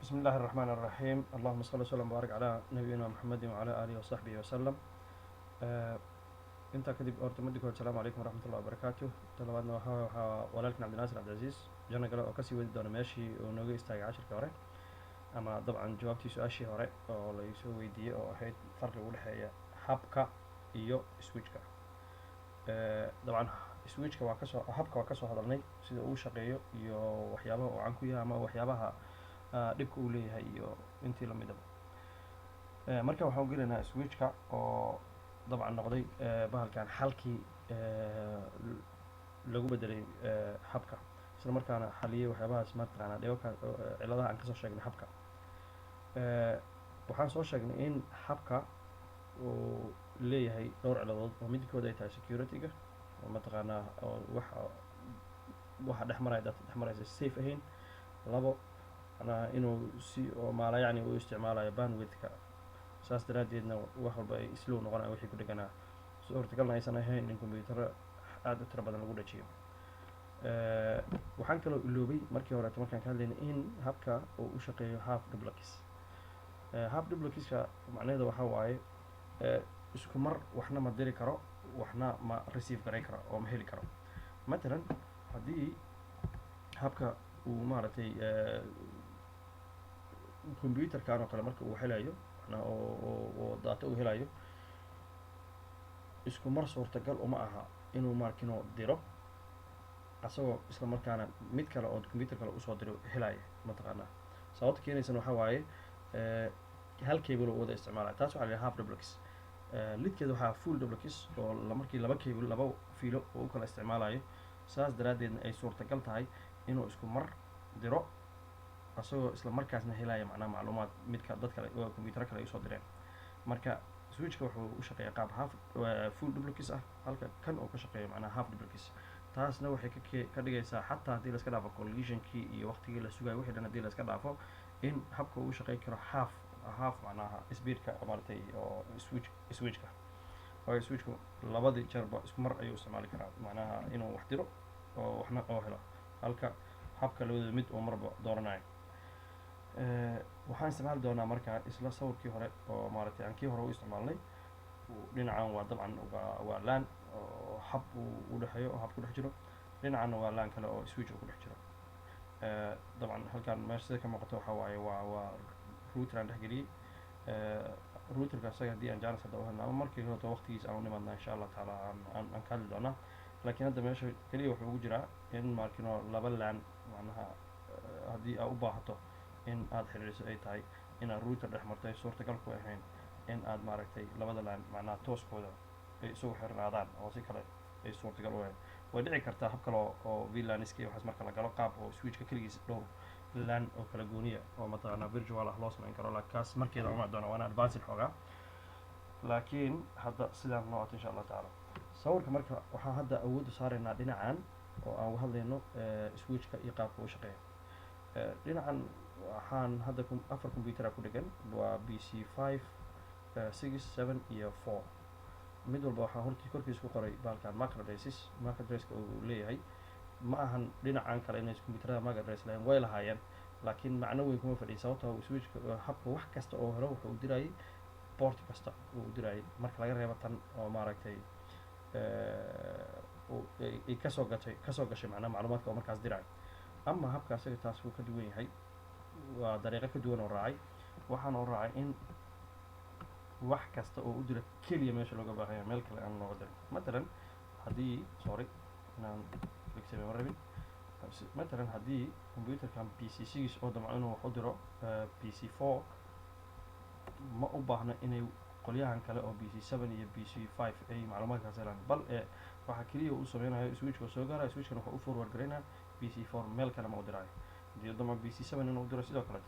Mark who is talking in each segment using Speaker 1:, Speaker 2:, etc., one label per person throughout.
Speaker 1: بسم الله الرحمن الرحيم. اللهم صل وسلم وبارك على نبينا محمد وعلى آله وصحبه وسلم. آه، intaa kadib horta muddo kood asalaamu calaykum waraxmatullahi wabarakaatuh. Talabaadna waxaa walaalkan cabdinaasir cabdicasiis janno gale oo kasii wadi doona meeshii uu nooga istaagay cashirkii hore, ama dabcan jawaabtii su-aashii hore oo la isoo weydiiyey oo ahayd farqiga u dhexeeya habka iyo switchka. dabcan switchka habka waa kasoo hadalnay, sida uu shaqeeyo iyo waxyaabaha uu caan ku yahay ama waxyaabaha dhibka uu leeyahay iyo intii lamidaba. marka waxaan u gelaynaa switchka oo dabcan noqday bahalkan xalkii lagu bedelay habka, isla markaana xaliyey waxyaabahaas mataqaanaa dhibabka ciladaha aan kasoo sheegnay habka. waxaan soo sheegnay in habka uu leeyahay dhowr ciladood oo midkood ay tahay security-ga oo mataqaanaa oo waxa dhex maraysa safe ahayn. labo, inuu si oo maala yacni u isticmaalayo bandwidth-ka, saas daraaddeedna wax walba ay slow noqonayaan wixii ku dheganaa, suurtagalna aysan ahayn in kombiyuutarro aad u tiro badan lagu dhajiyo. waxaan kaloo iloobay markii horeeto markaan ka hadlaynay in habka uu u shaqeeyo half duplex. half duplexka macnaheedu waxaa waaye isku mar waxna ma diri karo, waxna ma receive garay karo oo ma heli karo. matalan haddii habka uu maaragtay computerkan oo kale marka uu helayo oo data uu helayo, isku mar suurtagal uma aha inuu markino diro asagoo isla markaana mid kale oo computer kale usoo diro helaya. mataqaanaa sababta keenaysan waxaa waaye hal cable oo wada isticmaalaya, taas waxaa la yidhaha half duplex. lidkeeda waxaa full duplex oo markii laba cable laba fiilo oo u kala isticmaalayo, saas daraaddeedna ay suurtagal tahay inuu isku mar diro asagoo isla markaasna helaya macnaha macluumaad midka dad kale oo computer kale ay usoo direen. marka switchka wuxuu u shaqeeyaa qaab full duplex ah, halka kan uu ka shaqeeyo macnaha half duplex. taasna waxay ka dhigaysaa xataa haddii la iska dhaafo collisionkii iyo waqtigii la sugayo wixii dhan haddii la iska dhaafo, in habka uu shaqeyn karo half macnaha speedka maaragtay oo switchka. waayo switchku labadii jeerba isku mar ayuu isticmaali karaa, macnaha inuu wax diro oo waxna oo helo, halka habka labadooda mid uu marba dooranayo. waxaan isticmaali doonaa markaa isla sawirkii hore oo maaragtay aan kii hore u isticmaalnay. dhinacan waa dabcan waa LAN oo hab uu u dhexeeyo oo hab ku dhex jiro, dhinacanna waa LAN kale oo switch uu ku dhex jiro. dabcan halkan meesha sida ka muuqato waxaa waaye waa router aan dhexgeliyey. routerka isaga haddii aan jaanis hadda u helna ama markii horeto waqtigiisa aan u nimaadna insha allah taala aan ka hadli doonaa. laakiin hadda meesha keliya wuxuu ugu jiraa in markino laba LAN macnaha haddii aad u baahato in aad xiriiriso ay tahay inaad router dhex martay suurtagal ku ahayn in aad maaragtay labada LAN macnaha tooskooda ay isugu xirnaadaan oo si kale ay suurtagal u ahayn. way dhici kartaa hab kale oo VLANiska iyo waxaas marka la galo qaab oo switchka keligiis dhowr LAN oo kala gooniya oo mataqaanaa virtual ah loo samayn karo, laakiin kaas markeeda uma doona waana advanced xoogaa. laakiin hadda sidaan noo ato insha allah tacaala. sawirka marka waxaan hadda awoodda saaraynaa dhinacan oo aan uga hadlayno switchka iyo qaabka uu shaqeeyo. dhinacan waxaan hadda 4 computer ku dhegan, waa PC5, 6, 7 iyo 4. mid walba waxaa korkiisa ku qoray bahalkan MAC addresska uu leeyahay. ma ahan dhinacan kale inay computerada MAC address lahayn, way lahaayeen laakiin macno weyn kuma fadhiya, sababtoo switchka habka wax kasta oo helo wuxuu dirayay port kasta uu dirayay, marka laga reebo tan oo maaragtay ay kasoo gashay macnaha macluumaadka oo markaas dirayo. ama habka asaga taas wuu ka duwan yahay, waa dariiqo ka duwan oo raacay. waxaana u raacay in wax kasta oo u dira keliya meesha looga baahanya, meel kale aan looga dirin. matalan haddii inaan ma rabin. matalan haddii computerkan PC6 oo damco inuu wax u diro PC4, ma u baahno inay qolyahan kale oo PC7 iyo PC5 ay macluumaadkaas helaan, bal waxaa keliya uu sameynayo switchka soo gaaraya, switchkan wuxuu u forward garaynaa PC4, meel kale ma u diraayo. haddii dama PC7 inuu u diro sidoo kale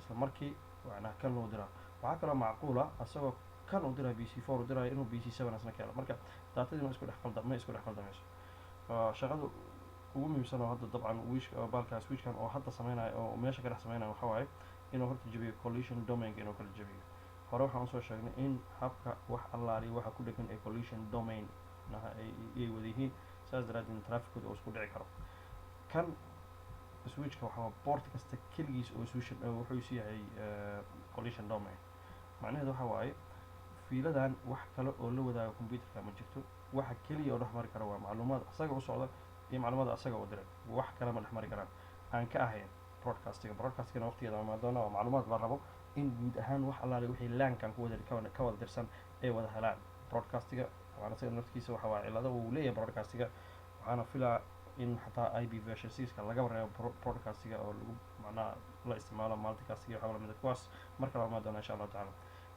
Speaker 1: isla markii macnaha kan loo diraa. waxaa kaloo macquula asagoo kan uu diraa PC4 u diraayo inuu PC7 asna ka helo, marka daatadii ma isku dhex qaldamayso. shaqada ugu muhiimsan oo hadda dabcan baalka switchkan oo hadda sameynayo oo meesha ka dhex sameynayo waxaa waaye inuu horta jabiyo collision domain inuu kala jabiyo. hore waxaan usoo sheegnay in habka wax allaaliya waxa ku dhegan ee collision domain ay wada yihiin, saas daraaddeed trafficooda uu isku dhici karo. kan switchka waxaa port kasta keligiis oo wuxuu isu yahay collision domain. macnaheedu waxa waaye fiiladan wax kale oo la wadaago computerka ma jirto, waxa keliya oo dhex mari kara waa macluumaad asaga u socda iyo macluumaad asaga u diray, wax kale ma dhex mari karaan aan ka ahayn broadcastigana waqtigeeda ama doona oo macluumaad la rabo in guud ahaan wax allaale wixii laankan ku wada dirsan ay wada helaan. broadcastiga waana isaga naftiisa waxa waa cilado uu leeyahay broadcastiga, waxaana filaa in xataa IP version 6 laga wareego broadcastiga oo lagu macnaha la isticmaalo multicastiga waxa lamid kuwaas marka la imaan doona insha Allah taala.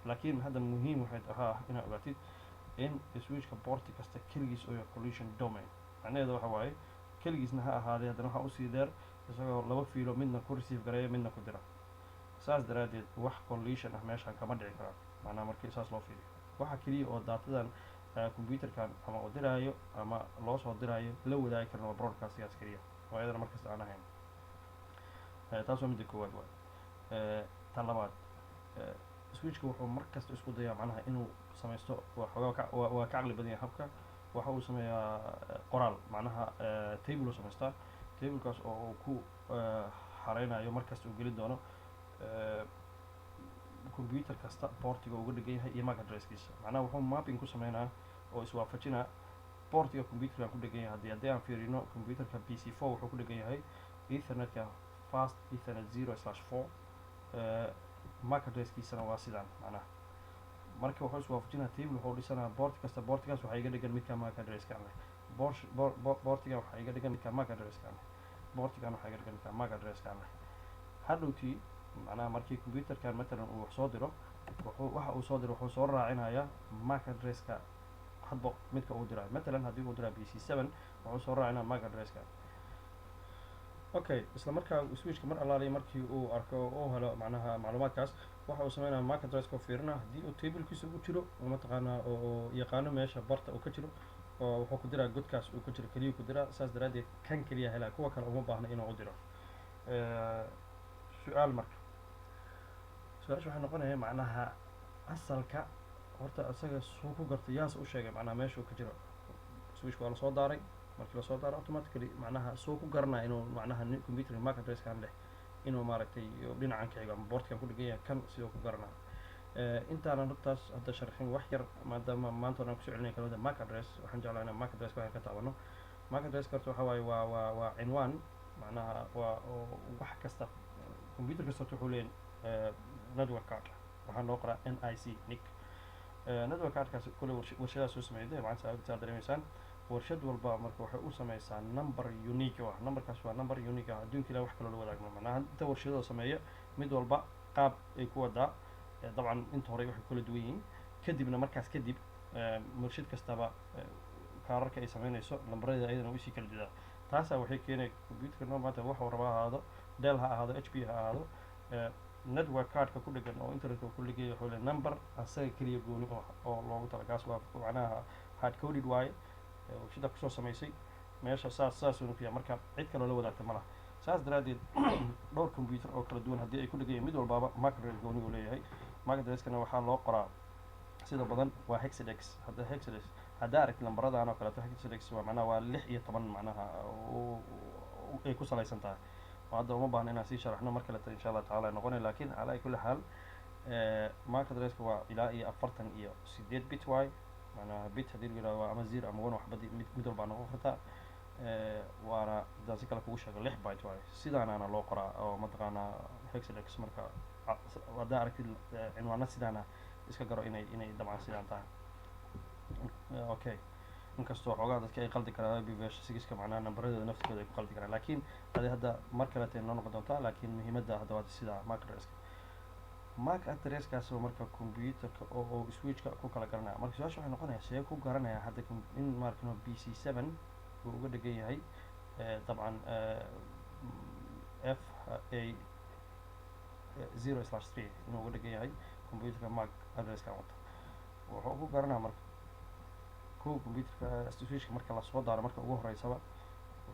Speaker 1: laakiin hadda muhiim waxay tahay inaad ogaatid in switchka port kasta keligiis oo yahay collision domain. macnaheedu waxa waaye keligiisna ha ahaadee haddana waxaa usii dheer isagoo laba fiilo midna ku receive gareeya midna ku dira. saas daraadeed wax collision ah meeshaan kama dhici karaan macnaha markii saas loo fiiriyo. waxa keliya oo daatadan computerkan ama u diraayo ama loo soo diraayo la wadaagi karna waa broadcastigaas keliya oo iyadana markasta aan ahayn. taas waa midda koowaad waay. tan labaad switchka wuxuu markasta isku dayaa macnaha inuu samaysto waa ka caqli badan yahay habka. waxa uu sameeyaa qoraal macnaha table uu samaystaa, tablekaas oo uu ku xareynayo markasta uu gelin doono computer kasta portiga uga dhigan yahay iyo MAC addresskiisa. macnaha wuxuu mapping ku sameynaa oo iswaafajinaa portiga computerkan ku dhigan yahay. haddii aan fiirino computerka PC4 wuxuu ku dhigan yahay ethernetka fast ethernet 0/4 MAC addresskiisana waa sidaan macnaha. marka wuxuu iswaafajinaa table wuxuu dhisanaa portigaas waxaa iga dhigan midka MAC addresska leh, portigan waxaa iga dhigan midka MAC addresska leh, portigan waxaa iga dhigan midka MAC addresska leh. hadhowtii macnaha markii computerkan matalan uu wax soo diro wuxuu soo raacinayaa MAC addresska hadba midka uu dirayo. matalan haddii uu diraa PC7 wuxuu soo raacinaa MAC addresska. okay, isla markaa switchka mar allaaliya markii uu arko oo helo macnaha macluumaadkaas waxa uu sameynaa MAC addresska fiirina haddii uu tablekiisa ugu jiro oo mataqaanaa oo yaqaano meesha barta uu ka jiro oo wuxuu ku diraa godkaas uu ka jiro keliya ku diraa. saas daraadeed kan keliya helaa, kuwa kale uma baahna inuu u diro. su-aal marka su-aasha waxay noqonaya macnaha asalka horta isaga suu ku gartay yaas u sheegay macnaha meesha uu ka jiro. switchka waa lasoo daaray, markii lasoo daaro automatically macnaha suu ku garanaa inuu macnaha computer MAC addresskan leh inuu maaragtay dhinacan ka xigo ama boardkan ku dhigan yahay kan sidoo ku garanaa. intaanan hortaas hadda sharxin wax yar maadaama maanta aan kusoo celinay kalada MAC address, waxaan jeclaa inaan MAC address wax ka taabano. MAC address horta waxa waaye waa cinwaan macnaha waa wax kasta computer kasta wuxuu leeyahay network card, waxaan loo qoraa NIC network cardkaas kule warshadaha soo sameeyay macnaha saa dareemaysaan. warshad walba marka waxay u sameysaa number unique ah. numberkaas waa number unique ah adduunka ilaa wax kale la wadaagno. macnaha inta warshadada sameeya mid walba qaab ay ku wadaa dabcan inta hore waxay kala duwan yihiin, kadibna markaas kadib warshad kastaba kaararka ay sameynayso lambarada ayadana u sii kala jeedaa. taasaa waxay keenay computerka maanta waxa uu rabaa ahaado Dell ha ahaado HP ha ahaado network cardka ku dhigan oo internetka ku dhigay wuxuu leeyahay number asaga kaliya gooni oo loogu talagaas waa macnaha hard coded waaye warshada kusoo sameysay meesha saas uu fiican marka cid kale la wadaagta ma laha. saas daraadeed dhowr computer oo kala duwan haddii ay ku dhigan mid walbaaba MAC address gooni uu leeyahay. MAC addresskana waxaa loo qoraa sida badan waa hexadex. haddaa aragti lambaradaan oo kaleeto hexadex waa macnaha waa 16 macnaha ay ku salaysan tahay. hadda uma baahna inaan sii sharaxno mar kale insha Allah taala noqonay, laakiin calaa kulli xaal MAC addresska waa ilaa iyo 48 bit waay. macnaha bit haddii la yidhahdo ama 0 ama 1 waxba mid walbaa noqon kartaa. waana haddaan si kale kugu sheego 6 byte waay. sidaanaana loo qoraa oo mataqaanaa hexadex. marka haddaa aragtid cinwaana sidaana iska garo inay dabcan sidaan tahay. okay, inkastoo xoogaa dadka ay qaldi karaan IP version 6 macnaha nambaradooda naftigooda ay ku qaldi karaan, laakiin hadda mar kale tay noo noqon doontaa. laakiin muhiimadda hadda waa sida MAC addresskaas oo marka computerka oo switchka ku kala garanaya. marka su-aasha waxay noqonaysaa see ku garanaya hadda in markano PC7 uu uga dhigan yahay dabcan FA 0/3 inuu uga dhigan yahay computerka MAC addresska wata. wuxuu ku garanaa marka computerka switchka marka la soo daaro marka ugu horeysaba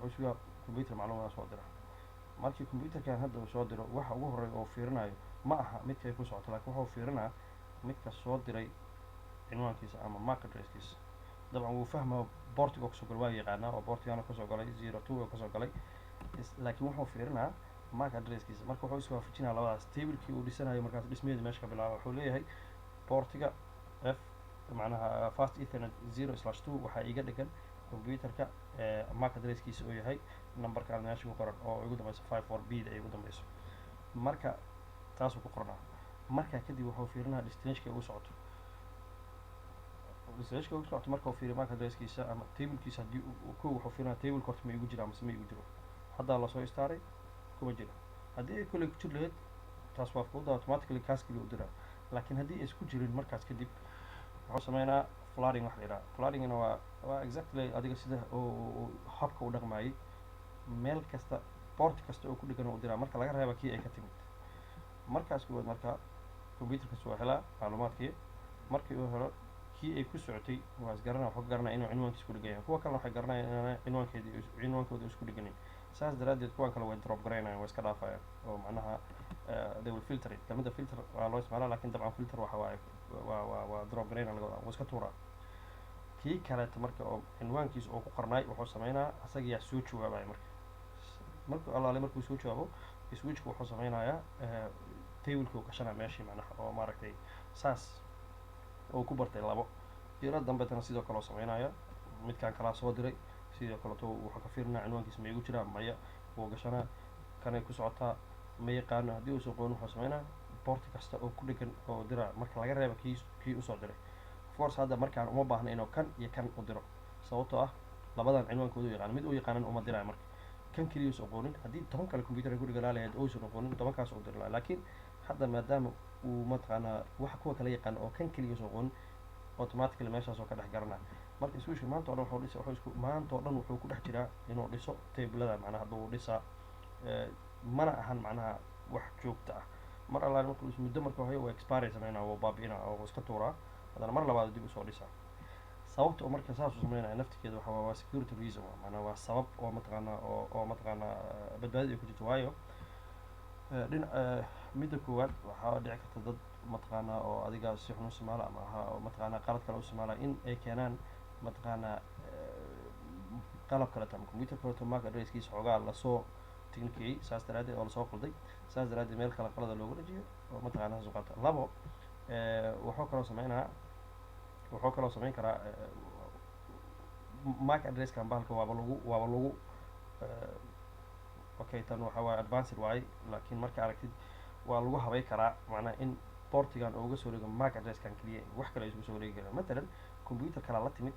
Speaker 1: wuxuu sugaa computer macluumaad soo dira. markii computerkan hadda uu soo diro waxa ugu horeeya oo fiirinayo ma aha midka ay ku socoto, laakiin wuxuu fiirinaa midka soo diray cinwaankiisa ama MAC addresskiisa. dabcan wuu fahmaa portiga kasoo galay waa yaqaanaa oo portigana kasoo galay 02 kasoo galay laakiin wuxuu fiirinaa MAC addresskiisa. Marka wuxuu isku waafajinaa labadaas tablekii uu dhisanayo markaas dhismaheeda meesha ka bilaaba. Wuxuu leeyahay portiga f macnaha fast ethernet 0/2 waxaa iga dhigan computerka MAC addresskiisa oo yahay numberkaan meesha ku qoran oo ugu dambayso 54b da ay ugu dambayso. marka taasuu ku qornaa. marka kadib wuxuu fiirinaa destination-ka ugu socoto. destination-ka ugu socoto marka uu fiiriyo MAC addresskiisa ama tablekiisa haddii kow wuxuu fiirinaa table horta ma igu jira mise ma igu jiro. haddaa lasoo istaaray kuma jiro. haddii ay kolley ku jir lahayd taas waa fududa automatically kaas keliya u diraa. laakiin haddii ay isku jirin markaas kadib wuxuu sameynaa flooding wax la yidhaha. floodingna waa exactly adiga sida habka u dhaqmayay meel kasta port kasta oo ku dhegan u diraa marka laga reeba kii ay ka timid. markaas kuwaad marka computerkas waa helaa macluumaadkii. markii uu helo kii ay ku socotay waa isgaranaa wuxuu ka garanaya inuu cinwaankiisa ku dhegan yahay. kuwa kalena waxay garanayaan inaan cinwaankooda isku dheganayn. saas daraaddeed kuwan kale way drop garaynayaan way iska dhaafayaan oo macnaha they will filter it. kelmadda filter waa loo isticmaalaa laakiin dabcan filter waxa waaye waa drop garaynaa laga wadaa waa iska tuuraa. kii kaleeto marka oo cinwaankiisa oo ku qornaay wuxuu sameynaa asagiyaa soo jawaabaya markuu allaale markuu soo jawaabo switchku wuxuu sameynayaa tableka uu gashanaa meeshii macnaha oo maaragtay saas oo ku bartay labo jiro dambetana sidoo kale oo sameynaya midkaan kalaa soo diray sidoo kaleto wuxuu ka fiirinaa cinwaankiisa ma igu jiraa maya wuu gashanaa kanay ku socotaa ma yaqaano. haddii uusan qoon wuxuu sameynaa port kasta oo ku dhegan oo diraa marka laga reeba kii usoo diray. of course hadda markaan uma baahna inuu kan iyo kan u diro sababtoo ah labadan cinwaankooda u yaqaana mid uu yaqaanan uma diraayo marka kan keliya usan aqoonin. haddii 10 kale computer ku dhigalaalahayd uusan aqoonin 10 kaas u diri lahaa. laakiin hadda maadaama uu mataqaanaa waxa kuwa kala yaqaan oo kan keliya usan aqoonin automatically meeshaas oo ka dhex garanaa. marka switchka maanta oo dhan wuxuu ku dhex jiraa inuu dhiso tablada macnaha hadduu dhisaa mana ahan macnaha wax joogta ah. mar allaale markuu muddo marka hayo waa expire sameynaa oo baabi'inaa oo iska tuuraa haddana mar labaad dib usoo dhisaa. sababta oo marka saas u sameynaya naftigeeda waxa waa security reason macnaha waa sabab oo mataqaanaa oo mataqaanaa badbaadi ay ku jirto. waayo midda koowaad waxaa dhici karta dad mataqaanaa oo adiga si xun u isticmaala ama oo mataqaanaa qalad kale u isticmaala in ay keenaan mataqaanaa qalab kaleeto ama computer kaleeto MAC addresskiisa xoogaa lasoo technically saas daraaddeed oo lasoo qalday saas daraaddeed meel kale qalada loogu dhajiyo oo mataqaanaa saas u qaata. labo wuxuu kaloo sameyn karaa MAC addresskan bahalka waaba lagu okay tan waxa waaye advanced waaye laakiin marka aragtid waa lagu habay karaa macnaha in portigan uga soo wareego MAC addresskan keliya wax kale ay isku soo wareegi karaan. matalan computer kala la timid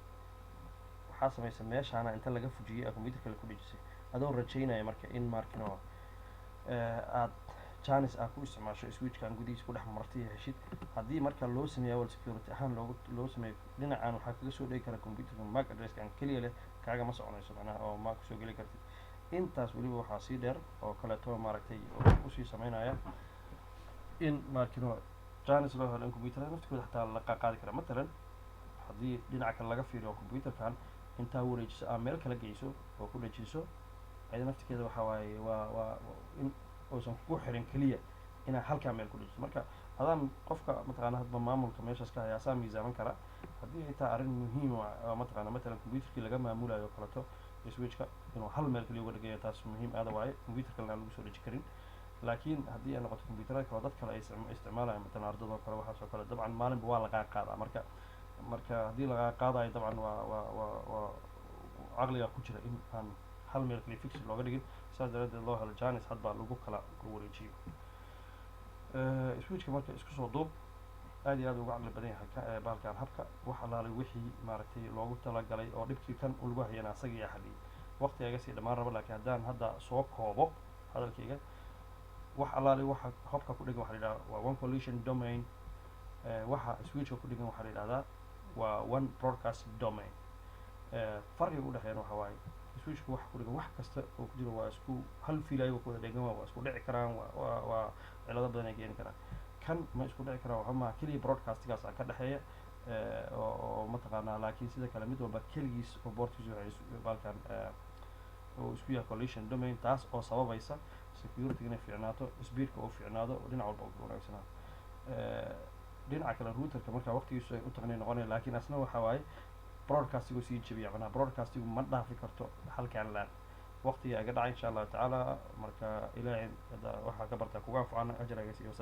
Speaker 1: waxaa samaysa meeshaana inta laga fujiyay computer kale ku dhejisay adoo rajaynaya marka in markino aad chance aad ku isticmaasho switchkan gudihiisa ku dhex martay heshid. haddii marka loo sameeyo wal security ahaan loo sameeyo dhinacaan waxaa kaga soo dhigi kara computerka MAC addresskan keliya leh kaagama soconayso macnaha oo MAC kusoo geli kartid. intaas weliba waxaa sii dheer oo kaleeto maaragtay usii sameynaya in markino chance loo helo in computerada naftigooda xataa la qaadi kara. matalan haddii dhinaca kale laga fiiriyo computerkan intaa wareejiso ama meel kala geyso oo ku dhajiso ayada naftigeeda waxaa waaye waa in uusan ku xirin keliya inaa halkaa meel ku dhajiso. marka adaan qofka mataqaana hadba maamulka meeshaas ka haya asaa miisaaman kara haddii ay taa arrin muhiim oo mataqaana matalan computerkii laga maamulayo kaleeto switchka inuu hal meel kaliya uga dhigaya taas muhiim aada waaye computer kalena aan lagu soo dheji karin. laakiin haddii ay noqoto computerada kale dad kale ay isticmaalayaan matalan ardadoo kale waxaas oo kale dabcan maalinba waa lagaa qaadaa marka haddii lagaa qaadayo dabcan waa caqliga ku jira in aan hal meel kaliya fix looga dhigin saas daraaddeed loo helo janis hadbaa lagu kala wareejiyo. switchka marka isku soo duub aad iyo aad uga caqli badan yahay bahalkan habka wax alaalay wixii maaragtay loogu talagalay oo dhibkii kan lagu hayana asaga yaa xaliyay. waqtiga iga sii dhammaan raba laakiin haddaan hadda soo koobo hadalkayga wax alaalay waxa habka ku dhigan waxaa la yidhahdaa waa one collision domain. waxa switchka ku dhigan waxaa la yidhahdaa waa one broadcast domain. farqiga u dhexeeyana waxa waaye switchka waxa ku dhigan wax kasta oo ku jiro waa isku hal fiilayo ku wada dhegan waa isku dhici karaan waa cilado badan ay keeni karaan. kan ma isku dhici karaan waxa ma keliya broadcastigaas ka dhexeeya oo mataqaanaa laakiin sida kale mid walba keligiis oo boortkiisu waxay balkan oo isku yahay collision domain taas oo sababaysa security inay fiicnaato speedka oo fiicnaado dhinac walba oo wanaagsanaa. dhinaca kale routerka marka waqtigiisu ay u taqnay noqonaya laakiin asna waxa waaye broadcastigu sii jabiya macnaha broadcastigu ma dhaafi karto halkaan laan waqtiga aga dhacay insha allahu tacaala marka ilaahay waxaa ka bartaa kuga anfacana ajragaasi iyo